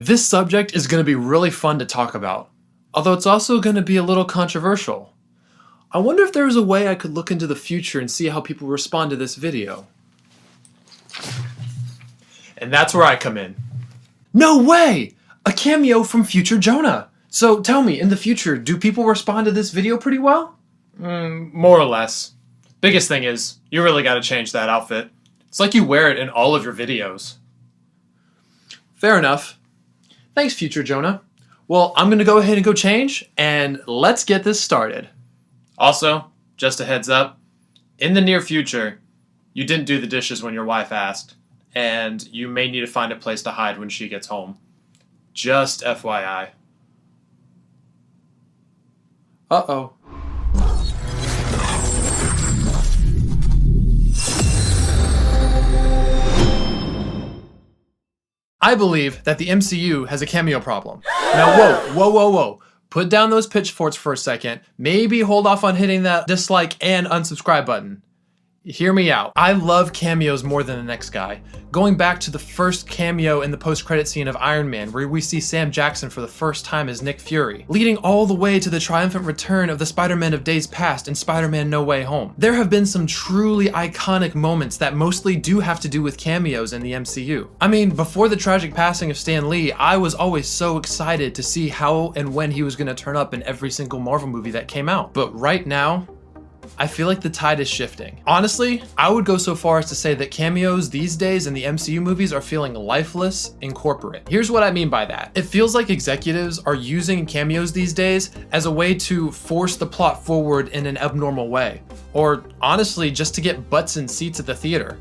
This subject is going to be really fun to talk about, although it's also going to be a little controversial. I wonder if there is a way I could look into the future and see how people respond to this video. And that's where I come in. No way! A cameo from future Jonah! So tell me, in the future, do people respond to this video pretty well? More or less. Biggest thing is, you really gotta change that outfit. It's like you wear it in all of your videos. Fair enough. Thanks, future Jonah. Well, I'm gonna go ahead and go change, and let's get this started. Also, just a heads up, in the near future, you didn't do the dishes when your wife asked, and you may need to find a place to hide when she gets home. Just FYI. Uh-oh. I believe that the MCU has a cameo problem. Now whoa. Put down those pitchforks for a second. Maybe hold off on hitting that dislike and unsubscribe button. Hear me out. I love cameos more than the next guy. Going back to the first cameo in the post-credit scene of Iron Man, where we see Sam Jackson for the first time as Nick Fury, leading all the way to the triumphant return of the Spider-Man of days past in Spider-Man No Way Home. There have been some truly iconic moments that mostly do have to do with cameos in the MCU. I mean, before the tragic passing of Stan Lee, I was always so excited to see how and when he was going to turn up in every single Marvel movie that came out. But right now, I feel like the tide is shifting. Honestly, I would go so far as to say that cameos these days in the MCU movies are feeling lifeless and corporate. Here's what I mean by that. It feels like executives are using cameos these days as a way to force the plot forward in an abnormal way. Or honestly, just to get butts in seats at the theater.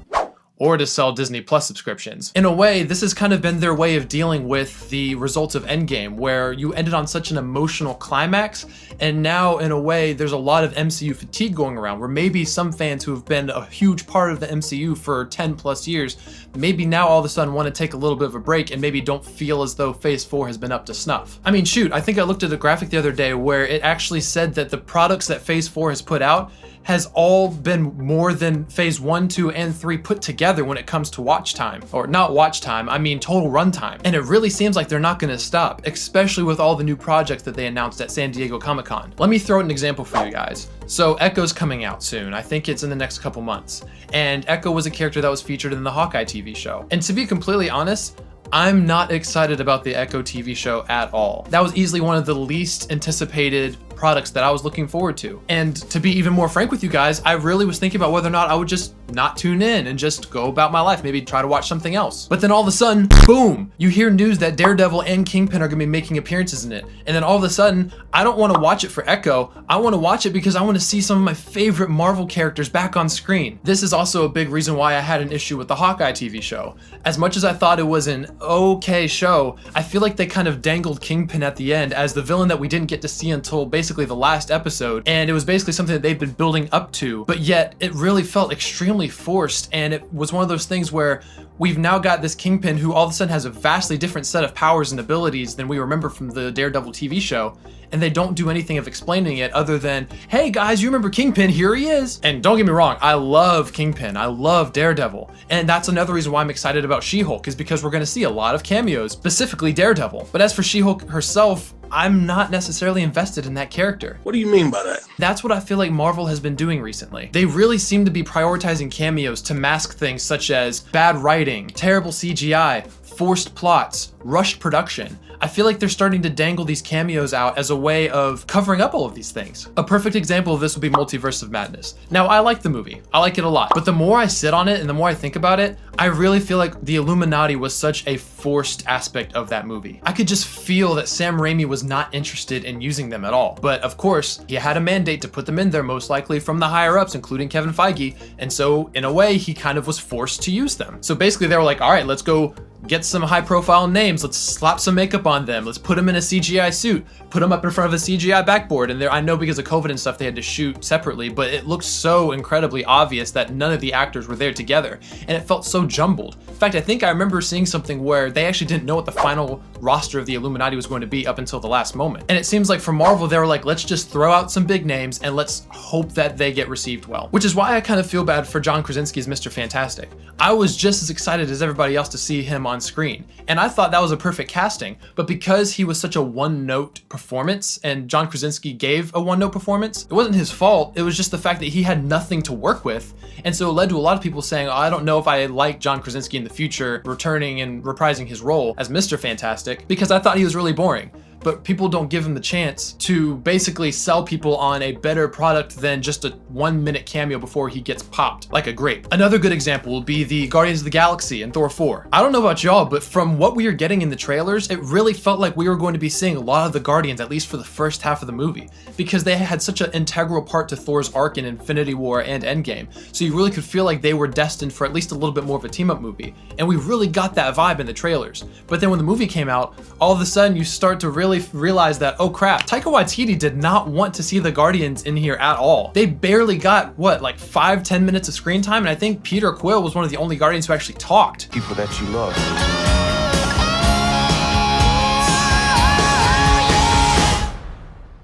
Or to sell Disney Plus subscriptions. In a way, this has kind of been their way of dealing with the results of Endgame, where you ended on such an emotional climax, and now in a way, there's a lot of MCU fatigue going around, where maybe some fans who have been a huge part of the MCU for 10 plus years, maybe now all of a sudden want to take a little bit of a break and maybe don't feel as though Phase 4 has been up to snuff. I mean, shoot, I think I looked at a graphic the other day where it actually said that the products that Phase 4 has put out has all been more than Phase 1, 2, and 3 put together when it comes to watch time. Or not watch time, I mean total runtime. And it really seems like they're not gonna stop, especially with all the new projects that they announced at San Diego Comic-Con. Let me throw out an example for you guys. So Echo's coming out soon. I think it's in the next couple months. And Echo was a character that was featured in the Hawkeye TV show. And to be completely honest, I'm not excited about the Echo TV show at all. That was easily one of the least anticipated products that I was looking forward to. And to be even more frank with you guys, I really was thinking about whether or not I would just not tune in and just go about my life, maybe try to watch something else. But then all of a sudden, boom, you hear news that Daredevil and Kingpin are gonna be making appearances in it. And then all of a sudden, I don't wanna watch it for Echo, I wanna watch it because I wanna see some of my favorite Marvel characters back on screen. This is also a big reason why I had an issue with the Hawkeye TV show. As much as I thought it was an okay show, I feel like they kind of dangled Kingpin at the end as the villain that we didn't get to see until basically the last episode, and it was basically something that they've been building up to, but yet it really felt extremely forced, and it was one of those things where we've now got this Kingpin who all of a sudden has a vastly different set of powers and abilities than we remember from the Daredevil TV show, and they don't do anything of explaining it other than, hey guys, you remember Kingpin, here he is. And don't get me wrong, I love Kingpin, I love Daredevil, and that's another reason why I'm excited about She-Hulk, is because we're gonna see a lot of cameos, specifically Daredevil. But as for She-Hulk herself, I'm not necessarily invested in that character. What do you mean by that? That's what I feel like Marvel has been doing recently. They really seem to be prioritizing cameos to mask things such as bad writing, terrible CGI, forced plots, rushed production. I feel like they're starting to dangle these cameos out as a way of covering up all of these things. A perfect example of this would be Multiverse of Madness. Now, I like the movie. I like it a lot. But the more I sit on it and the more I think about it, I really feel like the Illuminati was such a forced aspect of that movie. I could just feel that Sam Raimi was not interested in using them at all. But of course, he had a mandate to put them in there, most likely from the higher ups, including Kevin Feige. And so in a way, he kind of was forced to use them. So basically they were like, all right, let's go get some high profile names, let's slap some makeup on them, let's put them in a CGI suit, put them up in front of a CGI backboard. And there, I know because of COVID and stuff, they had to shoot separately, but it looked so incredibly obvious that none of the actors were there together. And it felt so jumbled. In fact, I think I remember seeing something where they actually didn't know what the final roster of the Illuminati was going to be up until the last moment. And it seems like for Marvel, they were like, let's just throw out some big names and let's hope that they get received well. Which is why I kind of feel bad for John Krasinski as Mr. Fantastic. I was just as excited as everybody else to see him on screen. And I thought that was a perfect casting, but because he was such a one-note performance and John Krasinski gave a one-note performance, it wasn't his fault. It was just the fact that he had nothing to work with. And so it led to a lot of people saying, oh, I don't know if I like John Krasinski in the future returning and reprising his role as Mr. Fantastic, because I thought he was really boring. But people don't give him the chance to basically sell people on a better product than just a 1-minute cameo before he gets popped like a grape. Another good example will be the Guardians of the Galaxy and Thor 4. I don't know about y'all, but from what we were getting in the trailers, it really felt like we were going to be seeing a lot of the Guardians, at least for the first half of the movie, because they had such an integral part to Thor's arc in Infinity War and Endgame. So you really could feel like they were destined for at least a little bit more of a team-up movie. And we really got that vibe in the trailers. But then when the movie came out, all of a sudden you start to really realize that, oh crap, Taika Waititi did not want to see the Guardians in here at all. They barely got, what, like 5-10 minutes of screen time? And I think Peter Quill was one of the only Guardians who actually talked. People that you love.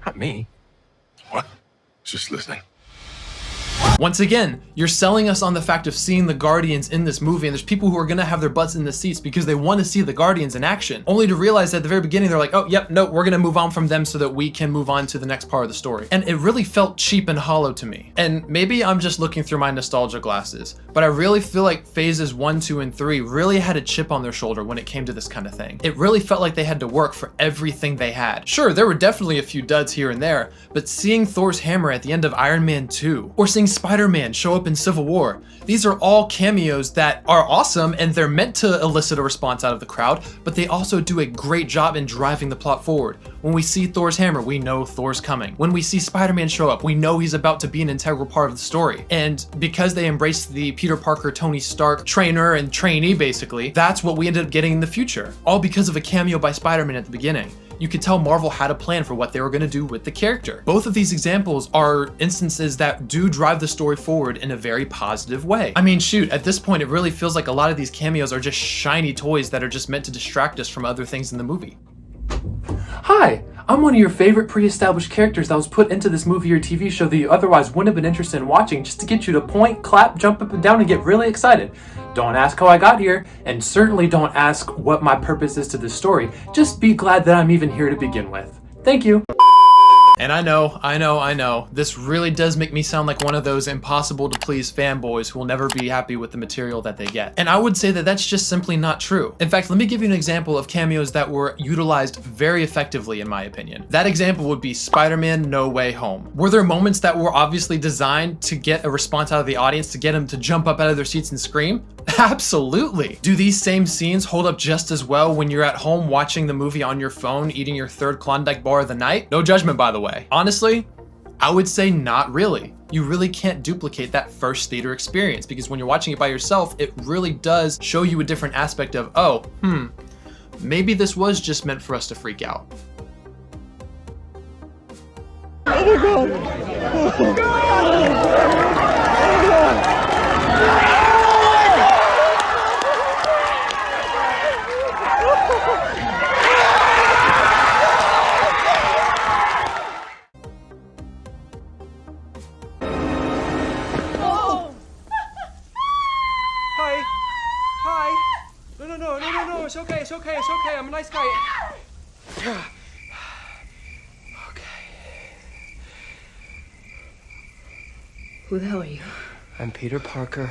Not me. What? Just listening. Once again, you're selling us on the fact of seeing the Guardians in this movie, and there's people who are gonna have their butts in the seats because they want to see the Guardians in action, only to realize that at the very beginning they're like, oh, yep, no, we're gonna move on from them so that we can move on to the next part of the story. And it really felt cheap and hollow to me. And maybe I'm just looking through my nostalgia glasses, but I really feel like phases 1, 2, and 3 really had a chip on their shoulder when it came to this kind of thing. It really felt like they had to work for everything they had. Sure, there were definitely a few duds here and there, but seeing Thor's hammer at the end of Iron Man 2, or seeing Spider-Man show up in Civil War, these are all cameos that are awesome and they're meant to elicit a response out of the crowd, but they also do a great job in driving the plot forward. When we see Thor's hammer, we know Thor's coming. When we see Spider-Man show up, we know he's about to be an integral part of the story. And because they embraced the Peter Parker, Tony Stark trainer and trainee basically, that's what we ended up getting in the future. All because of a cameo by Spider-Man at the beginning. You could tell Marvel had a plan for what they were going to do with the character. Both of these examples are instances that do drive the story forward in a very positive way. I mean, shoot, at this point, it really feels like a lot of these cameos are just shiny toys that are just meant to distract us from other things in the movie. Hi, I'm one of your favorite pre-established characters that was put into this movie or TV show that you otherwise wouldn't have been interested in watching, just to get you to point, clap, jump up and down, and get really excited. Don't ask how I got here, and certainly don't ask what my purpose is to this story. Just be glad that I'm even here to begin with. Thank you. And I know, this really does make me sound like one of those impossible to please fanboys who will never be happy with the material that they get. And I would say that that's just simply not true. In fact, let me give you an example of cameos that were utilized very effectively in my opinion. That example would be Spider-Man No Way Home. Were there moments that were obviously designed to get a response out of the audience, to get them to jump up out of their seats and scream? Absolutely. Do these same scenes hold up just as well when you're at home watching the movie on your phone, eating your third Klondike bar of the night? No judgment, by the way. Honestly, I would say not really. You really can't duplicate that first theater experience because when you're watching it by yourself, it really does show you a different aspect of, oh, maybe this was just meant for us to freak out. Oh my God! Oh my God! No, it's okay, I'm a nice guy. Okay. Who the hell are you? I'm Peter Parker.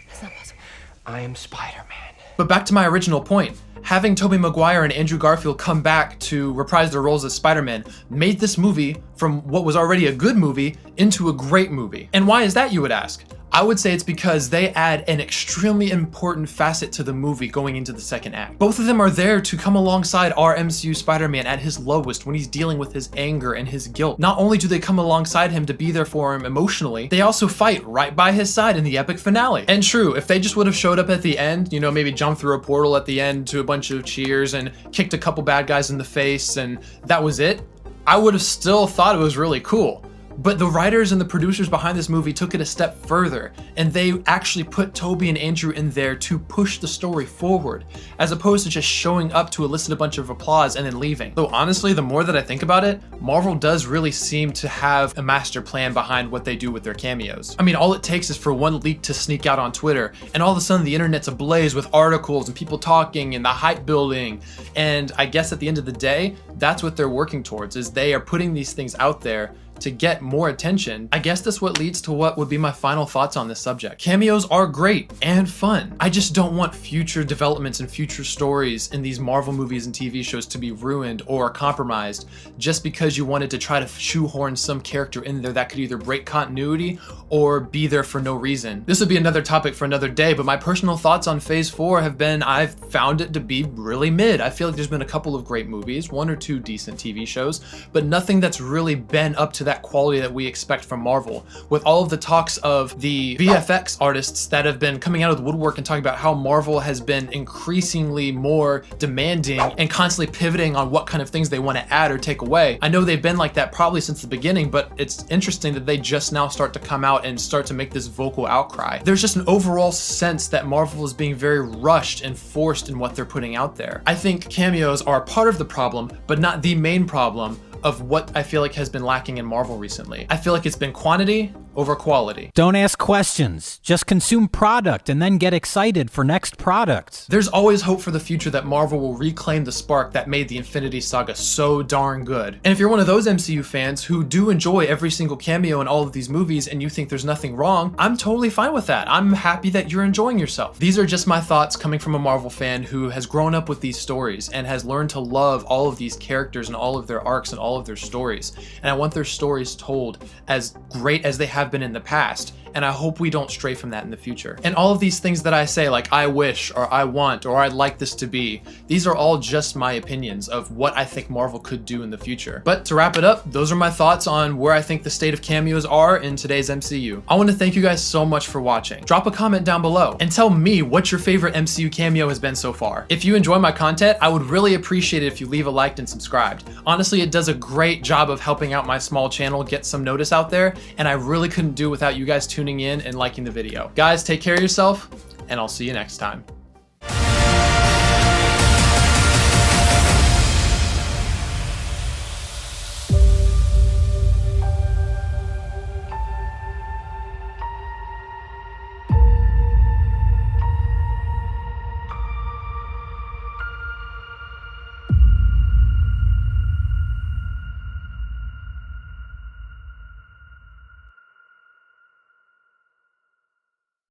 That's not possible. I am Spider-Man. But back to my original point. Having Tobey Maguire and Andrew Garfield come back to reprise their roles as Spider-Man made this movie, from what was already a good movie, into a great movie. And why is that, you would ask? I would say it's because they add an extremely important facet to the movie going into the second act. Both of them are there to come alongside our MCU Spider-Man at his lowest when he's dealing with his anger and his guilt. Not only do they come alongside him to be there for him emotionally, they also fight right by his side in the epic finale. And true, if they just would have showed up at the end, you know, maybe jumped through a portal at the end to a bunch of cheers and kicked a couple bad guys in the face and that was it, I would have still thought it was really cool. But the writers and the producers behind this movie took it a step further, and they actually put Toby and Andrew in there to push the story forward, as opposed to just showing up to elicit a bunch of applause and then leaving. Though honestly, the more that I think about it, Marvel does really seem to have a master plan behind what they do with their cameos. I mean, all it takes is for one leak to sneak out on Twitter, and all of a sudden the internet's ablaze with articles and people talking and the hype building. And I guess at the end of the day, that's what they're working towards, is they are putting these things out there to get more attention. I guess that's what leads to what would be my final thoughts on this subject. Cameos are great and fun. I just don't want future developments and future stories in these Marvel movies and TV shows to be ruined or compromised just because you wanted to try to shoehorn some character in there that could either break continuity or be there for no reason. This would be another topic for another day, but my personal thoughts on Phase 4 have been, I've found it to be really mid. I feel like there's been a couple of great movies, one or two decent TV shows, but nothing that's really been up to that quality that we expect from Marvel. With all of the talks of the VFX artists that have been coming out of the woodwork and talking about how Marvel has been increasingly more demanding and constantly pivoting on what kind of things they want to add or take away. I know they've been like that probably since the beginning, but it's interesting that they just now start to come out and start to make this vocal outcry. There's just an overall sense that Marvel is being very rushed and forced in what they're putting out there. I think cameos are part of the problem, but not the main problem of what I feel like has been lacking in Marvel recently. I feel like it's been quantity over quality. Don't ask questions. Just consume product and then get excited for next products. There's always hope for the future that Marvel will reclaim the spark that made the Infinity Saga so darn good. And if you're one of those MCU fans who do enjoy every single cameo in all of these movies and you think there's nothing wrong, I'm totally fine with that. I'm happy that you're enjoying yourself. These are just my thoughts coming from a Marvel fan who has grown up with these stories and has learned to love all of these characters and all of their arcs and all of their stories. And I want their stories told as great as they have been in the past, and I hope we don't stray from that in the future. And all of these things that I say, like I wish, or I want, or I'd like this to be, these are all just my opinions of what I think Marvel could do in the future. But to wrap it up, those are my thoughts on where I think the state of cameos are in today's MCU. I want to thank you guys so much for watching. Drop a comment down below and tell me what your favorite MCU cameo has been so far. If you enjoy my content, I would really appreciate it if you leave a like and subscribed. Honestly, it does a great job of helping out my small channel get some notice out there, and I really couldn't do without you guys tuning in and liking the video. Guys, take care of yourself, and I'll see you next time.